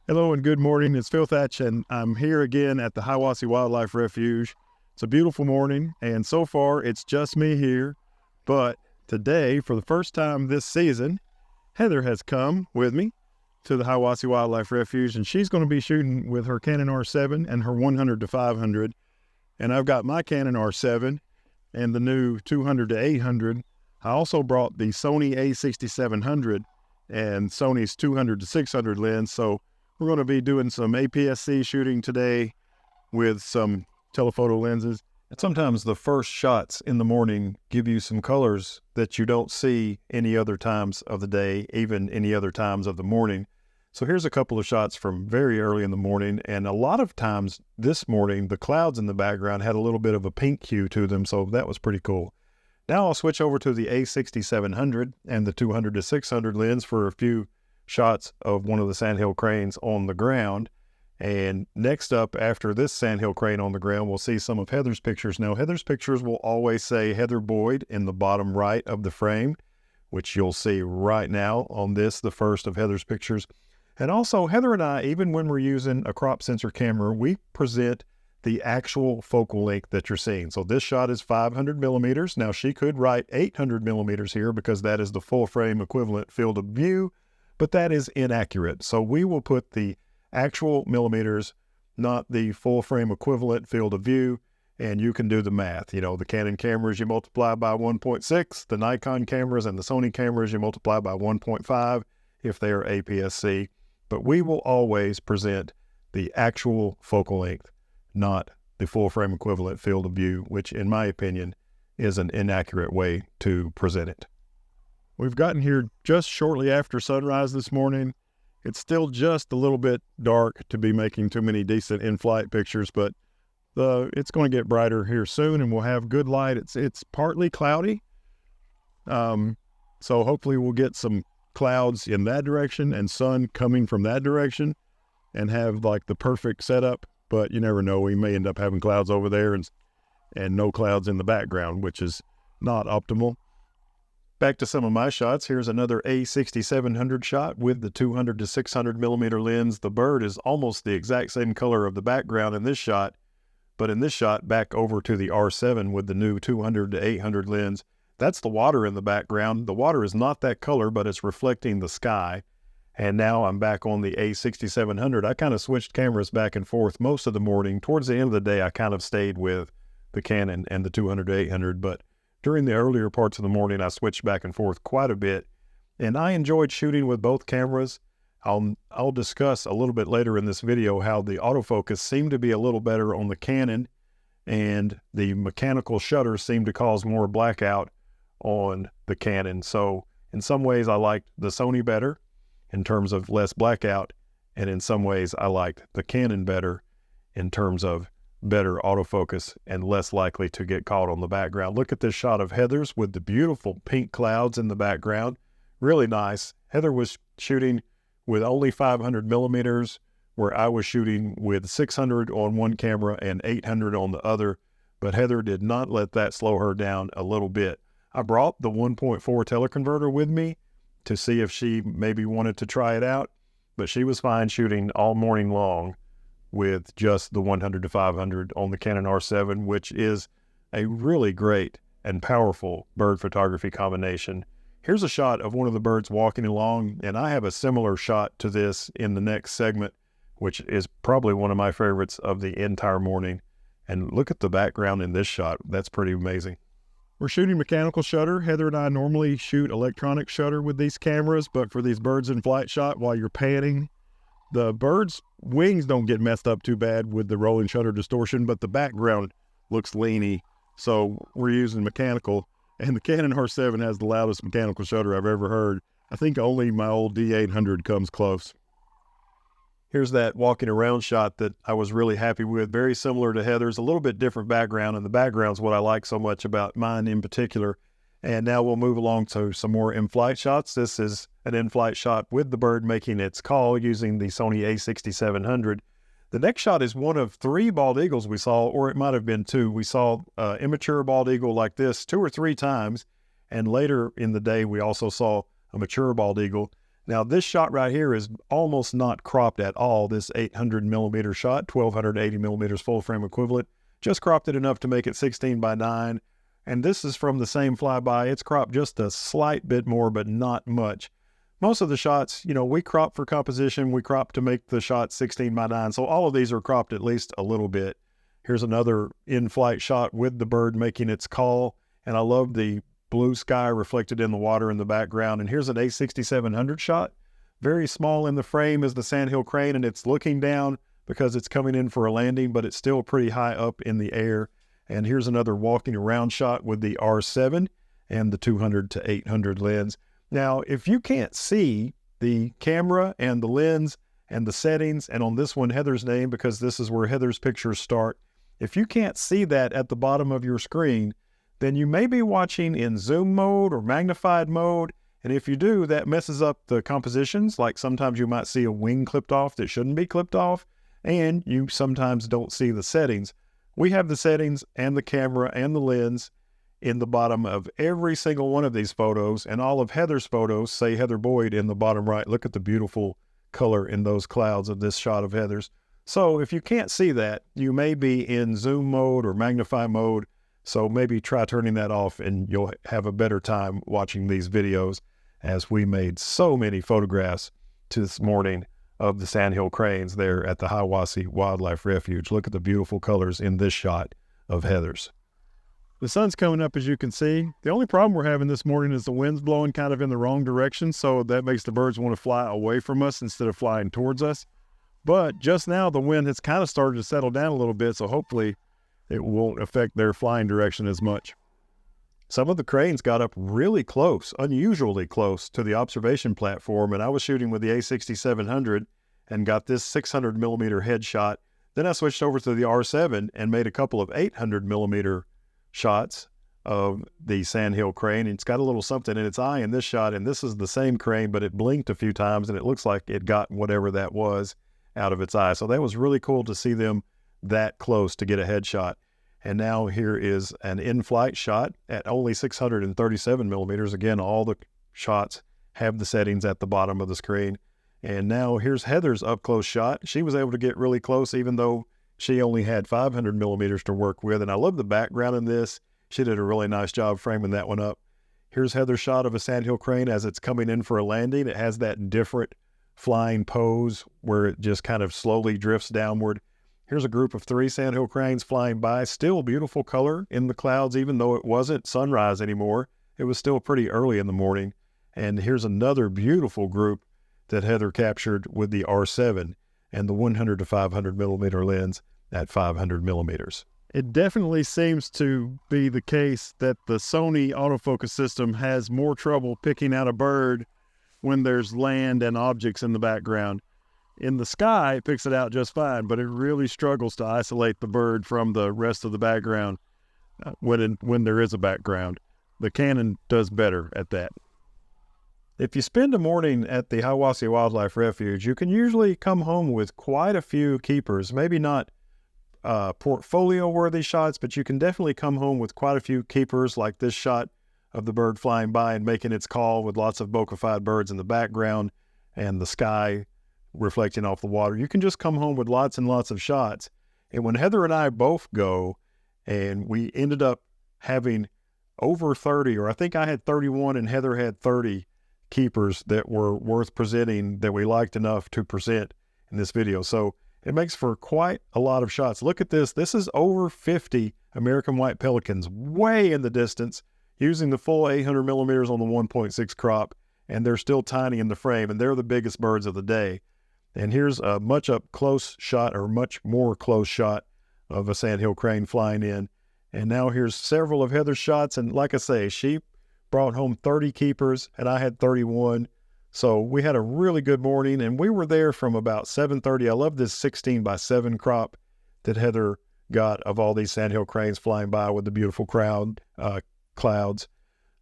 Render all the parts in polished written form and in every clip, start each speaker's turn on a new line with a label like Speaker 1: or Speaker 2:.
Speaker 1: Hello and good morning. It's Phil Thatch, and I'm here again at the Hiwassee Wildlife Refuge. It's a beautiful morning, and so far it's just me here. But today, for the first time this season, Heather has come with me to the Hiwassee Wildlife Refuge, and she's going to be shooting with her Canon R7 and her 100 to 500. And I've got my Canon R7 and the new 200 to 800. I also brought the Sony a6700 and Sony's 200 to 600 lens. So we're going to be doing some APS-C shooting today with some telephoto lenses. And sometimes the first shots in the morning give you some colors that you don't see any other times of the day, even any other times of the morning. So here's a couple of shots from very early in the morning. And a lot of times this morning, the clouds in the background had a little bit of a pink hue to them. So that was pretty cool. Now I'll switch over to the a6700 and the 200 to 600 lens for a few shots of one of the Sandhill Cranes on the ground. And next up, after this Sandhill Crane on the ground, we'll see some of Heather's pictures. Now, Heather's pictures will always say Heather Boyd in the bottom right of the frame, which you'll see right now on this, the first of Heather's pictures. And also, Heather and I, even when we're using a crop sensor camera, we present the actual focal length that you're seeing. So this shot is 500 millimeters. Now, she could write 800 millimeters here because that is the full frame equivalent field of view, but that is inaccurate. So we will put the actual millimeters, not the full frame equivalent field of view, and you can do the math. You know, the Canon cameras you multiply by 1.6, the Nikon cameras and the Sony cameras you multiply by 1.5 if they are APS-C, but we will always present the actual focal length, not the full frame equivalent field of view, which in my opinion is an inaccurate way to present it. We've gotten here just shortly after sunrise this morning. It's still just a little bit dark to be making too many decent in-flight pictures, but it's going to get brighter here soon and we'll have good light. It's partly cloudy, so hopefully we'll get some clouds in that direction and sun coming from that direction and have like the perfect setup, but you never know. We may end up having clouds over there and no clouds in the background, which is not optimal. Back to some of my shots. Here's another a6700 shot with the 200 to 600 millimeter lens. The bird is almost the exact same color of the background in this shot, but in this shot back over to the R7 with the new 200 to 800 lens. That's the water in the background. The water is not that color, but it's reflecting the sky. And now I'm back on the a6700. I kind of switched cameras back and forth most of the morning. Towards the end of the day, I kind of stayed with the Canon and the 200 to 800, but during the earlier parts of the morning, I switched back and forth quite a bit, and I enjoyed shooting with both cameras. I'll discuss a little bit later in this video how the autofocus seemed to be a little better on the Canon, and the mechanical shutter seemed to cause more blackout on the Canon. So in some ways, I liked the Sony better in terms of less blackout, and in some ways, I liked the Canon better in terms of better autofocus and less likely to get caught on the background. Look at this shot of Heather's with the beautiful pink clouds in the background. Really nice. Heather was shooting with only 500 millimeters, where I was shooting with 600 on one camera and 800 on the other, but Heather did not let that slow her down a little bit. I brought the 1.4 teleconverter with me to see if she maybe wanted to try it out, but she was fine shooting all morning long with just the 100 to 500 on the Canon R7, which is a really great and powerful bird photography combination. Here's a shot of one of the birds walking along, and I have a similar shot to this in the next segment, which is probably one of my favorites of the entire morning. And look at the background in this shot. That's pretty amazing. We're shooting mechanical shutter. Heather and I normally shoot electronic shutter with these cameras, but for these birds in flight shot while you're panning, the bird's wings don't get messed up too bad with the rolling shutter distortion, but the background looks leany. So we're using mechanical, and the Canon R7 has the loudest mechanical shutter I've ever heard. I think only my old D800 comes close. Here's that walking around shot that I was really happy with. Very similar to Heather's, a little bit different background, and the background's what I like so much about mine in particular. And now we'll move along to some more in-flight shots. This is an in-flight shot with the bird making its call using the Sony a6700. The next shot is one of 3 bald eagles we saw, or it might have been 2. We saw immature bald eagle like this 2 or 3 times, and later in the day we also saw a mature bald eagle. Now this shot right here is almost not cropped at all. This 800 millimeter shot, 1280 millimeters full frame equivalent, just cropped it enough to make it 16 by 9. And this is from the same flyby. It's cropped just a slight bit more, but not much. Most of the shots, you know, we crop for composition. We crop to make the shot 16 by 9. So all of these are cropped at least a little bit. Here's another in-flight shot with the bird making its call. And I love the blue sky reflected in the water in the background. And here's an A6700 shot. Very small in the frame is the Sandhill Crane, and it's looking down because it's coming in for a landing, but it's still pretty high up in the air. And here's another walking around shot with the R7 and the 200 to 800 lens. Now, if you can't see the camera and the lens and the settings, and on this one, Heather's name, because this is where Heather's pictures start, if you can't see that at the bottom of your screen, then you may be watching in zoom mode or magnified mode. And if you do, that messes up the compositions. Like sometimes you might see a wing clipped off that shouldn't be clipped off, and you sometimes don't see the settings. We have the settings and the camera and the lens in the bottom of every single one of these photos, and all of Heather's photos say Heather Boyd in the bottom right. Look at the beautiful color in those clouds of this shot of Heather's. So if you can't see that, you may be in zoom mode or magnify mode. So maybe try turning that off and you'll have a better time watching these videos, as we made so many photographs this morning of the Sandhill Cranes there at the Hiwassee Wildlife Refuge. Look at the beautiful colors in this shot of Heather's. The sun's coming up, as you can see. The only problem we're having this morning is the wind's blowing kind of in the wrong direction, so that makes the birds want to fly away from us instead of flying towards us. But just now the wind has kind of started to settle down a little bit, so hopefully it won't affect their flying direction as much. Some of the cranes got up really close, unusually close to the observation platform, and I was shooting with the A6700 and got this 600 millimeter headshot. Then I switched over to the R7 and made a couple of 800 millimeter shots of the Sandhill Crane. It's got a little something in its eye in this shot, and this is the same crane, but it blinked a few times, and it looks like it got whatever that was out of its eye. So that was really cool to see them that close to get a headshot. And now here is an in-flight shot at only 637 millimeters. Again, all the shots have the settings at the bottom of the screen. And now here's Heather's up-close shot. She was able to get really close, even though she only had 500 millimeters to work with. And I love the background in this. She did a really nice job framing that one up. Here's Heather's shot of a Sandhill Crane as it's coming in for a landing. It has that different flying pose where it just kind of slowly drifts downward. Here's a group of 3 Sandhill Cranes flying by. Still beautiful color in the clouds, even though it wasn't sunrise anymore. It was still pretty early in the morning. And here's another beautiful group that Heather captured with the R7 and the 100 to 500 millimeter lens at 500 millimeters. It definitely seems to be the case that the Sony autofocus system has more trouble picking out a bird when there's land and objects in the background. In the sky, it picks it out just fine, but it really struggles to isolate the bird from the rest of the background when there is a background. The Canon does better at that. If you spend a morning at the Hiwassee Wildlife Refuge, you can usually come home with quite a few keepers. Maybe not portfolio-worthy shots, but you can definitely come home with quite a few keepers, like this shot of the bird flying by and making its call with lots of bokeh-fied birds in the background and the sky reflecting off the water. You can just come home with lots and lots of shots. And when Heather and I both go, and we ended up having over 30, or I think I had 31 and Heather had 30 keepers that were worth presenting, that we liked enough to present in this video. So it makes for quite a lot of shots. Look at this. This is over 50 American white pelicans way in the distance using the full 800 millimeters on the 1.6 crop, and they're still tiny in the frame, and they're the biggest birds of the day. And here's a much up close shot, or much more close shot, of a Sandhill Crane flying in. And now here's several of Heather's shots. And like I say, she brought home 30 keepers and I had 31. So we had a really good morning, and we were there from about 7:30. I love this 16 by 7 crop that Heather got of all these Sandhill Cranes flying by with the beautiful clouds.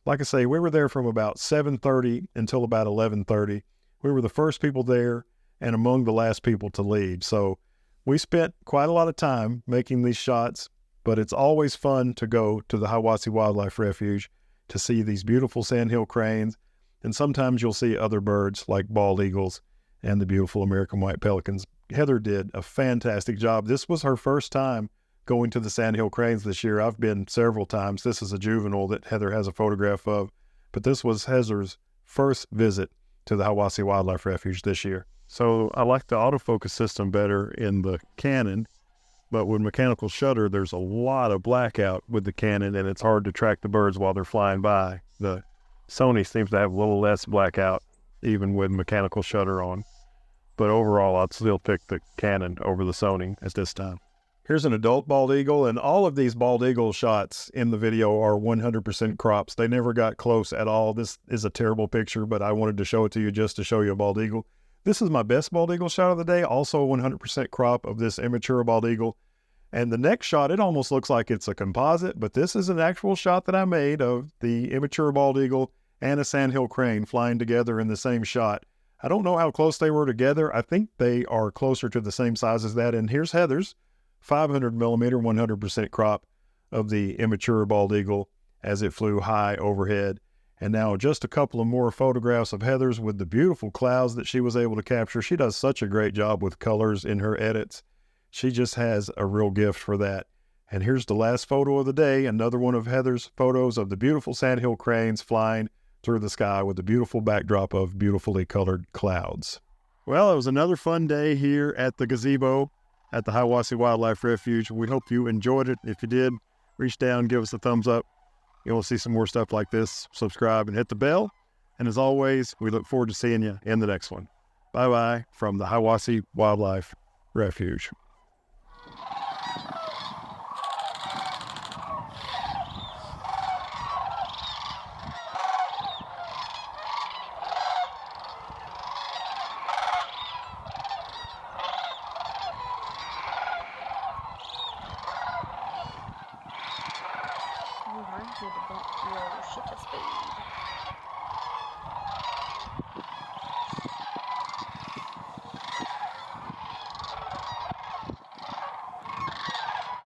Speaker 1: Like I say, we were there from about 7:30 until about 11:30. We were the first people there and among the last people to leave. So we spent quite a lot of time making these shots, but it's always fun to go to the Hiwassee Wildlife Refuge to see these beautiful Sandhill Cranes. and sometimes you'll see other birds like bald eagles and the beautiful American white pelicans. Heather did a fantastic job. This was her first time going to the Sandhill Cranes this year. I've been several times. This is a juvenile that Heather has a photograph of, but this was Heather's first visit to the Hiwassee Wildlife Refuge this year. So I like the autofocus system better in the Canon, but with mechanical shutter, there's a lot of blackout with the Canon, and it's hard to track the birds while they're flying by. The Sony seems to have a little less blackout, even with mechanical shutter on. But overall, I'd still pick the Canon over the Sony at this time. Here's an adult bald eagle, and all of these bald eagle shots in the video are 100% crops. They never got close at all. This is a terrible picture, but I wanted to show it to you just to show you a bald eagle. This is my best bald eagle shot of the day, also 100% crop of this immature bald eagle. And the next shot, it almost looks like it's a composite, but this is an actual shot that I made of the immature bald eagle and a Sandhill Crane flying together in the same shot. I don't know how close they were together. I think they are closer to the same size as that. And here's Heather's 500 millimeter, 100% crop of the immature bald eagle as it flew high overhead. And now just a couple of more photographs of Heather's with the beautiful clouds that she was able to capture. She does such a great job with colors in her edits. She just has a real gift for that. And here's the last photo of the day, another one of Heather's photos of the beautiful Sandhill Cranes flying through the sky with a beautiful backdrop of beautifully colored clouds. Well, it was another fun day here at the gazebo at the Hiwassee Wildlife Refuge. We hope you enjoyed it. If you did, reach down, give us a thumbs up. You'll see some more stuff like this. Subscribe and hit the bell. And as always, we look forward to seeing you in the next one. Bye-bye from the Hiwassee Wildlife Refuge.
Speaker 2: Your ship speed.